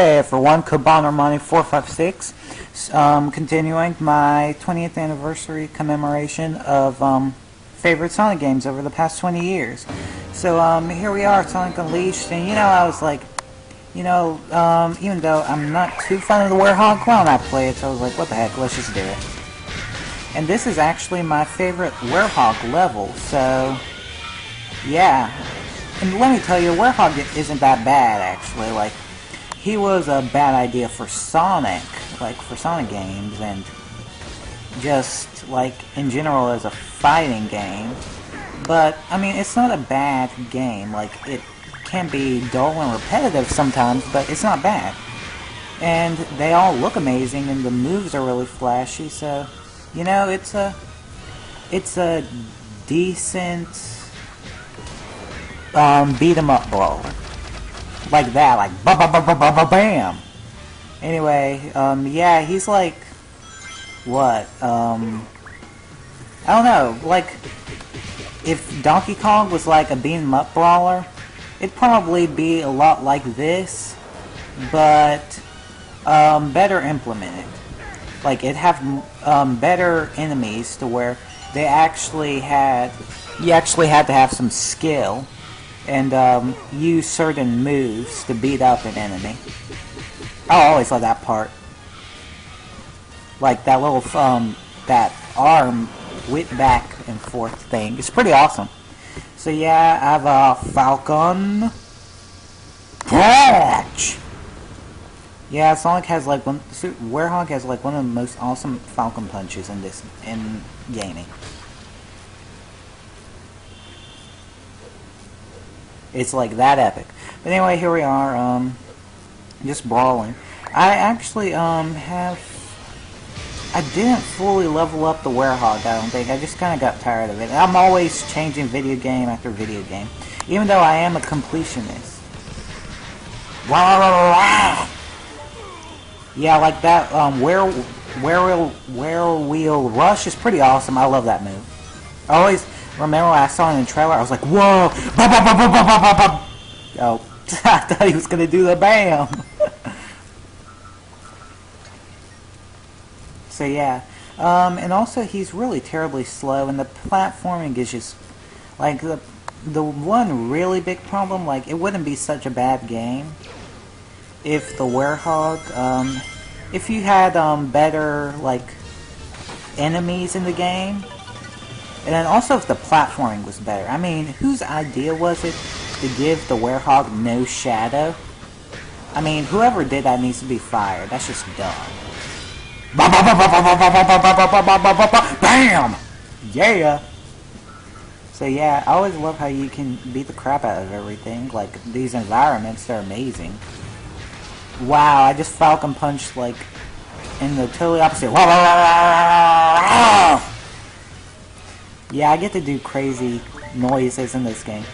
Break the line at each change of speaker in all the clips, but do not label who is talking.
Hey everyone, Cabana Money 456, continuing my 20th anniversary commemoration of favorite Sonic games over the past 20 years. So here we are, Sonic Unleashed, and I was like, even though I'm not too fond of the Werehog Clown I play it, so I was like, what the heck, let's just do it. And this is actually my favorite Werehog level, so yeah. And let me tell you, Werehog isn't that bad actually. Like, he was a bad idea for Sonic, like for Sonic games, and just like in general as a fighting game. But I mean, it's not a bad game. Like, it can be dull and repetitive sometimes, but it's not bad. And they all look amazing, and the moves are really flashy. So, it's a decent beat 'em up brawler. Like that, like bam. Anyway, yeah, he's like, what? I don't know. Like, if Donkey Kong was like a beat 'em up brawler, it'd probably be a lot like this, but better implemented. Like, it'd have better enemies to where you actually had to have some skill and use certain moves to beat up an enemy. I always love that part. Like that little that arm whip back and forth thing. It's pretty awesome. So yeah, I have a Falcon Punch. Yeah, Sonic has like Werehog has like one of the most awesome Falcon punches in gaming. It's like that epic. But anyway, here we are, just brawling. I actually I didn't fully level up the Werehog, I don't think. I just kind of got tired of it. I'm always changing video game after video game, even though I am a completionist. Yeah, like that Wheel Rush is pretty awesome. I love that move. I always remember when I saw it in the trailer, I was like, whoa! Oh, I thought he was gonna do the bam! So yeah, and also he's really terribly slow, and the platforming is just like the one really big problem. Like, it wouldn't be such a bad game if the Werehog, if you had better like enemies in the game. And then also if the platforming was better. I mean, whose idea was it to give the Werehog no shadow? I mean, whoever did that needs to be fired. That's just dumb. Bam! Yeah! So yeah, I always love how you can beat the crap out of everything. Like, these environments, they're amazing. Wow, I just Falcon punched, like, in the totally opposite. Yeah, I get to do crazy noises in this game.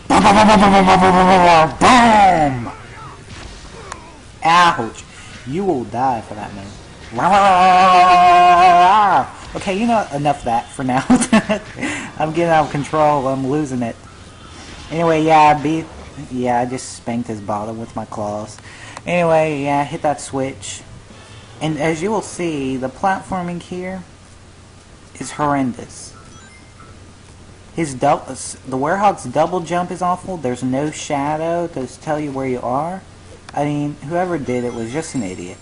Boom! Ouch! You will die for that move. Okay, enough of that for now. I'm getting out of control. I'm losing it. Anyway, yeah, I just spanked his bottom with my claws. Anyway, yeah, hit that switch. And as you will see, the platforming here is horrendous. The Werehog's double jump is awful. There's no shadow to tell you where you are. I mean, whoever did it was just an idiot.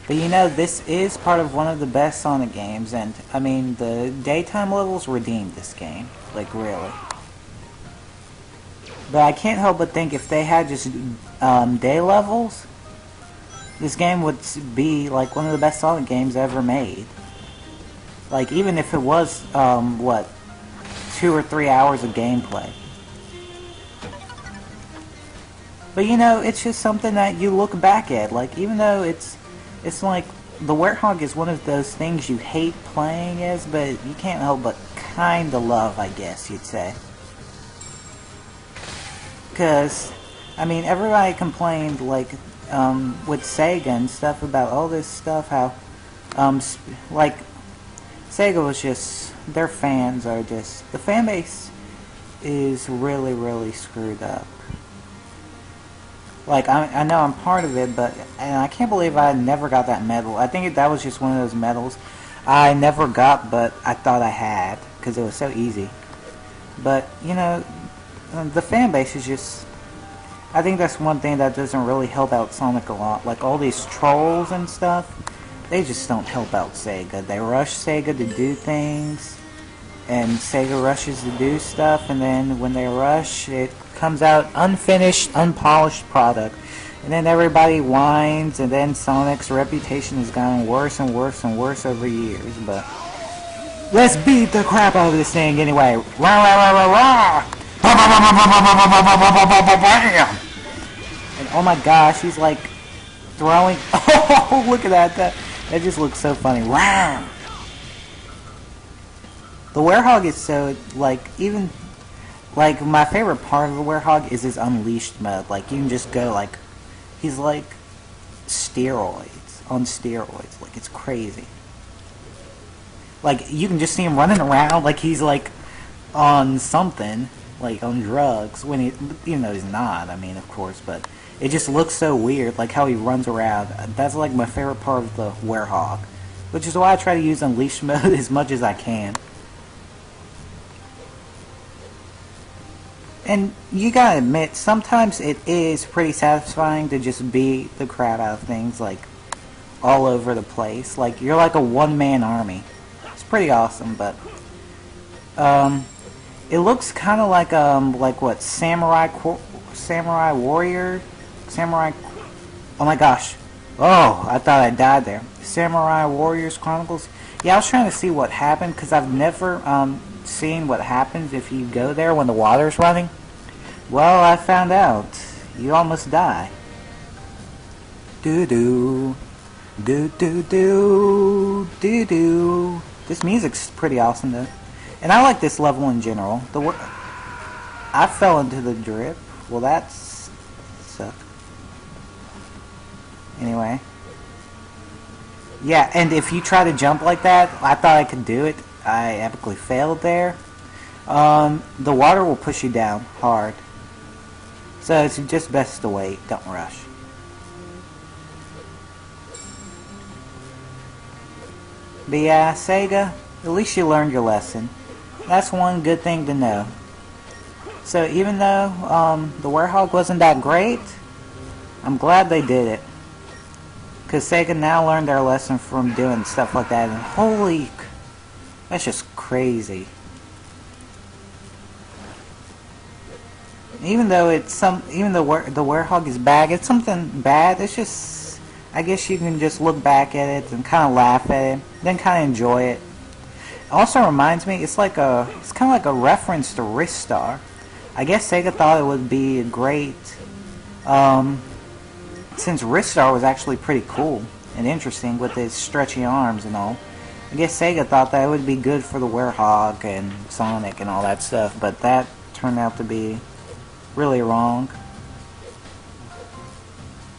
But this is part of one of the best Sonic games, and I mean, the daytime levels redeemed this game. Like, really. But I can't help but think if they had just day levels, this game would be like one of the best Sonic games ever made. Like, even if it was, 2 or 3 hours of gameplay. But it's just something that you look back at. Like, even though it's like, the Werehog is one of those things you hate playing as, but you can't help but kinda love, I guess you'd say. Because, I mean, everybody complained, like, with Sega and stuff about all this stuff, how, like, Sega was just, their fans are just, the fan base is really, really screwed up. Like, I know I'm part of it, but and I can't believe I never got that medal. I think that was just one of those medals I never got, but I thought I had, because it was so easy. But, you know, the fan base is just... I think that's one thing that doesn't really help out Sonic a lot. Like, all these trolls and stuff, they just don't help out Sega. They rush Sega to do things, and Sega rushes to do stuff, and then when they rush, it comes out unfinished, unpolished product. And then everybody whines, and then Sonic's reputation has gotten worse and worse and worse over years. But let's beat the crap out of this thing anyway. Rah, rah, rah, rah, rah. And oh my gosh, he's like throwing... Oh, look at that. That just looks so funny. Wow. The Werehog is so, like, even... Like, my favorite part of the Werehog is his unleashed mode. Like, you can just go, like... He's like steroids. On steroids. Like, it's crazy. Like, you can just see him running around like he's, like, on something. Like, on drugs. When he... Even though he's not, I mean, of course. But it just looks so weird. Like, how he runs around. That's, like, my favorite part of the Werehog. Which is why I try to use unleashed mode as much as I can. And you gotta admit, sometimes it is pretty satisfying to just beat the crap out of things, like, all over the place. Like, you're like a one-man army. It's pretty awesome, but, it looks kind of like what, Samurai Warrior? Oh my gosh. Oh, I thought I died there. Samurai Warriors Chronicles? Yeah, I was trying to see what happened, because I've never, seen what happens if you go there when the water's running. Well, I found out. You almost die. Do-do. Do-do-do. Do-do. This music's pretty awesome, though. And I like this level in general. I fell into the drip. Well, that's... sucked. Anyway. Yeah, and if you try to jump like that, I thought I could do it. I epically failed there. The water will push you down hard. So it's just best to wait. Don't rush. But yeah, Sega, at least you learned your lesson. That's one good thing to know. So even though the Werehog wasn't that great, I'm glad they did it. Because Sega now learned their lesson from doing stuff like that. And holy... That's just crazy. Even though it's even though the Werehog is bad, it's something bad. It's just, I guess you can just look back at it and kind of laugh at it, then kind of enjoy it. It also reminds me, it's kind of like a reference to Ristar. I guess Sega thought it would be great, since Ristar was actually pretty cool and interesting with his stretchy arms and all. I guess Sega thought that it would be good for the Werehog and Sonic and all that stuff, but that turned out to be really wrong.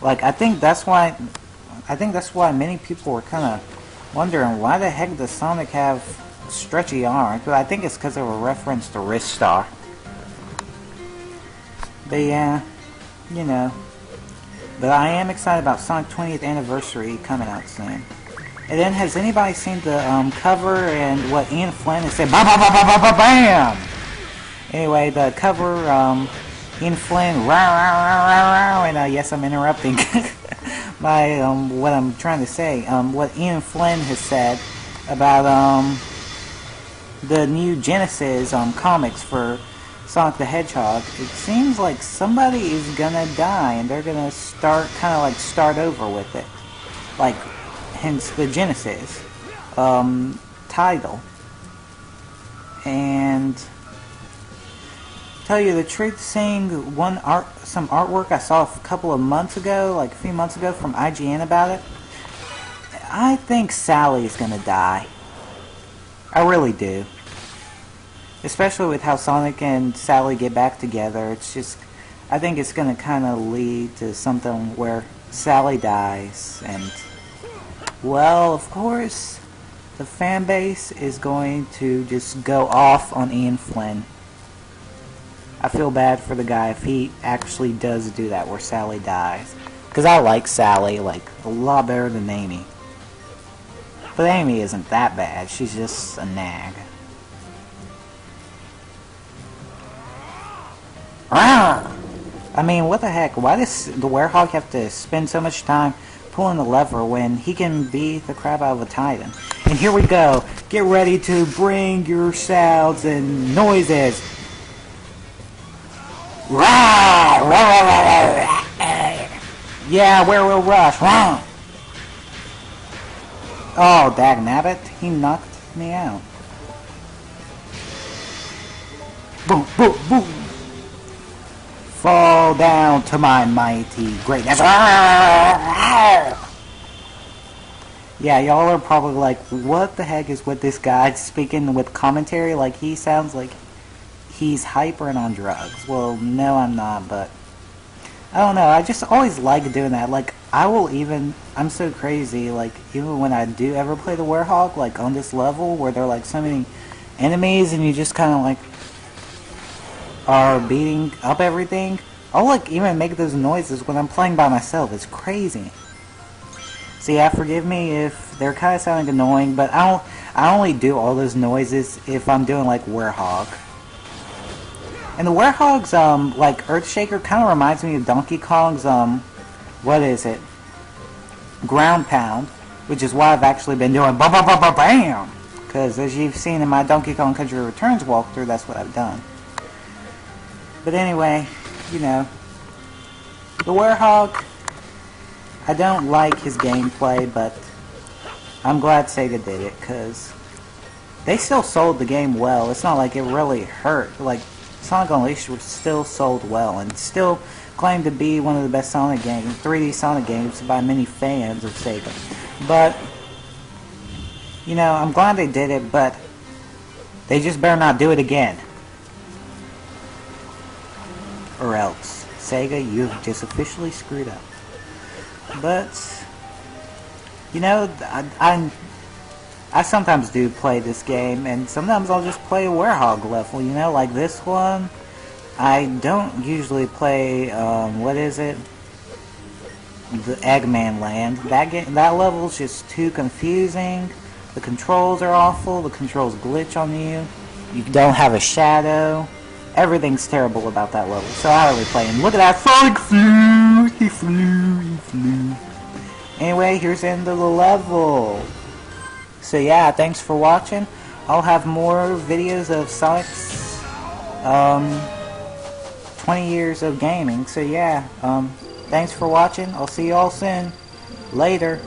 Like, I think that's why many people were kind of wondering, why the heck does Sonic have stretchy arms? But I think it's because of a reference to Ristar. But yeah, you know. But I am excited about Sonic 20th Anniversary coming out soon. And then, has anybody seen the cover and what Ian Flynn has said? Bam! Anyway, the cover, Ian Flynn, rah, rah, rah, rah, rah, and yes, I'm interrupting my, what I'm trying to say. What Ian Flynn has said about, the new Genesis, comics for Sonic the Hedgehog. It seems like somebody is gonna die, and they're gonna start over with it. Like, hence the Genesis title. And tell you the truth, seeing some artwork I saw a couple of months ago, like a few months ago from IGN about it, I think Sally's gonna die. I really do. Especially with how Sonic and Sally get back together. It's just, I think it's gonna kind of lead to something where Sally dies, and well, of course, the fan base is going to just go off on Ian Flynn. I feel bad for the guy if he actually does do that where Sally dies. Because I like Sally, like, a lot better than Amy. But Amy isn't that bad, she's just a nag. I mean, what the heck? Why does the werehog have to spend so much time pulling the lever when he can beat the crap out of a titan? And here we go. Get ready to bring your sounds and noises. Yeah, where will rush? Oh, dagnabbit. He knocked me out. Boom, boom, boom. Fall down to my mighty greatness. Yeah, y'all are probably like, what the heck is with this guy speaking with commentary? Like, he sounds like he's hyper and on drugs. Well, no, I'm not, but I don't know. I just always like doing that. Like, I'm so crazy, like, even when I do ever play the werehog, like, on this level where there are, like, so many enemies and you just kind of, like, are beating up everything, I'll like even make those noises when I'm playing by myself. It's crazy. So yeah, forgive me if they're kind of sounding annoying, but I only do all those noises if I'm doing like werehog. And the werehog's like Earthshaker kind of reminds me of Donkey Kong's what is it? Ground pound, which is why I've actually been doing bam, because as you've seen in my Donkey Kong Country Returns walkthrough, that's what I've done. But anyway, you know, the werehog, I don't like his gameplay, but I'm glad Sega did it, because they still sold the game well. It's not like it really hurt. Like, Sonic Unleashed was still sold well, and still claimed to be one of the best Sonic games, 3D Sonic games, by many fans of Sega. But, you know, I'm glad they did it, but they just better not do it again. Or else, Sega, you've just officially screwed up. But, you know, I sometimes do play this game, and sometimes I'll just play a werehog level, you know, like this one. I don't usually play, what is it? The Eggman Land. That level's just too confusing. The controls are awful, the controls glitch on you. You don't have a shadow. Everything's terrible about that level, so I don't really play him. Look at that! Sonic flew! He flew. Anyway, here's the end of the level. So yeah, thanks for watching. I'll have more videos of Sonic's 20 years of gaming. So yeah, thanks for watching. I'll see you all soon. Later.